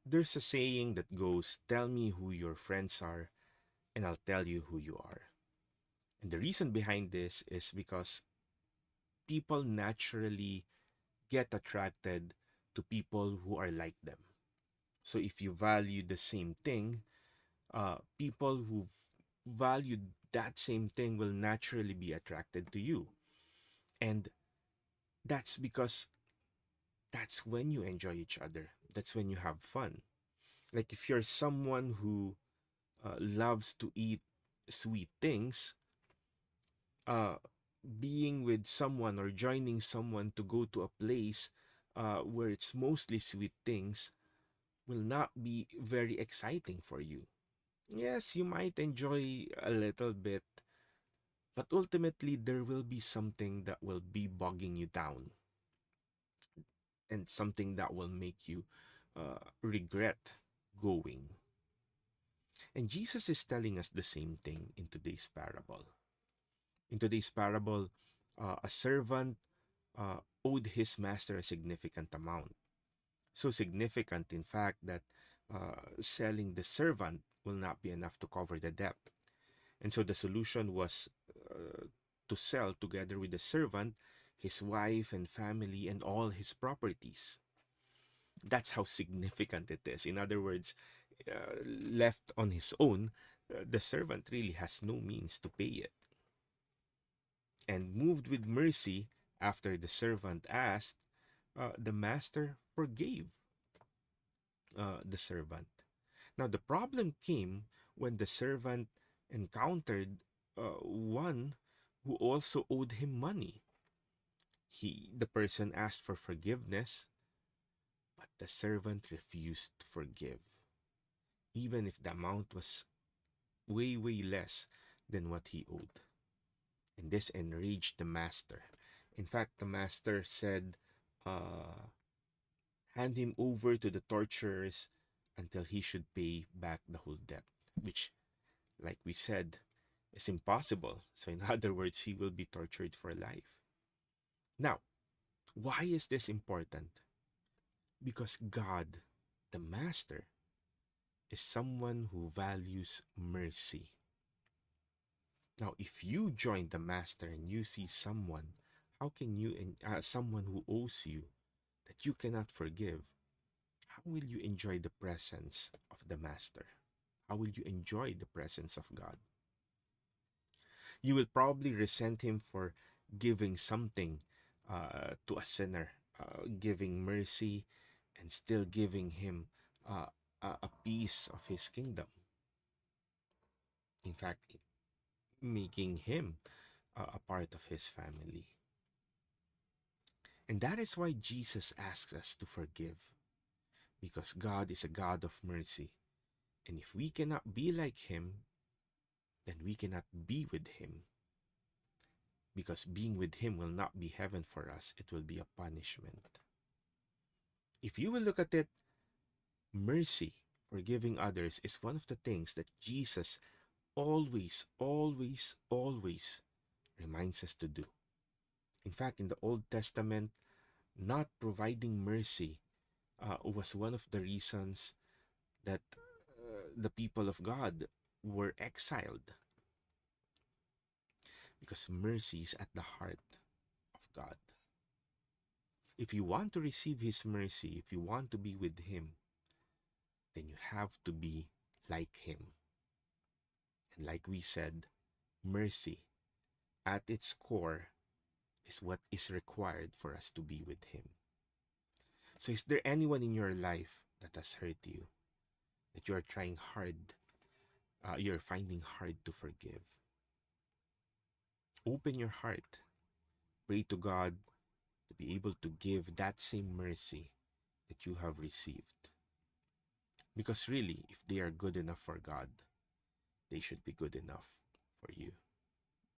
There's a saying that goes, "Tell me who your friends are, and I'll tell you who you are." And the reason behind this is because people naturally get attracted to people who are like them. So if you value the same thing, people who value that same thing will naturally be attracted to you. And that's because that's when you enjoy each other. That's when you have fun. Like if you're someone who loves to eat sweet things, uh, being with someone or joining someone to go to a place where it's mostly sweet things will not be very exciting for you. Yes, you might enjoy a little bit, but ultimately there will be something that will be bogging you down and something that will make you regret going. And Jesus is telling us the same thing in today's parable. In today's parable, a servant owed his master a significant amount. So significant, in fact, that selling the servant will not be enough to cover the debt. And so the solution was to sell, together with the servant, his wife and family and all his properties. That's how significant it is. In other words, left on his own, the servant really has no means to pay it. And moved with mercy, after the servant asked, the master forgave the servant. Now, the problem came when the servant encountered one who also owed him money. The person asked for forgiveness, but the servant refused to forgive, even if the amount was way, way less than what he owed. And this enraged the master. In fact, the master said, uh, hand him over to the torturers until he should pay back the whole debt, which, like we said, is impossible. So, in other words, he will be tortured for life. Now, why is this important? Because God, the master, is someone who values mercy. Now, if you join the master and you see someone, how can you, someone who owes you, that you cannot forgive, how will you enjoy the presence of the master? How will you enjoy the presence of God? You will probably resent him for giving something to a sinner, giving mercy, and still giving him a piece of his kingdom. In fact, making him a part of his family. And that is why Jesus asks us to forgive, because God is a God of mercy. And if we cannot be like him, then we cannot be with him. Because being with him will not be heaven for us, it will be a punishment. If you will look at it, mercy, forgiving others, is one of the things that Jesus always, always, always reminds us to do. In fact, in the Old Testament, not providing mercy was one of the reasons that the people of God were exiled, because mercy is at the heart of God. If you want to receive His mercy, if you want to be with Him, then you have to be like Him. And like we said, mercy at its core is what is required for us to be with Him. So, is there anyone in your life that has hurt you, that you are trying hard, you're finding hard to forgive? Open your heart. Pray to God to be able to give that same mercy that you have received. Because really, if they are good enough for God, they should be good enough for you.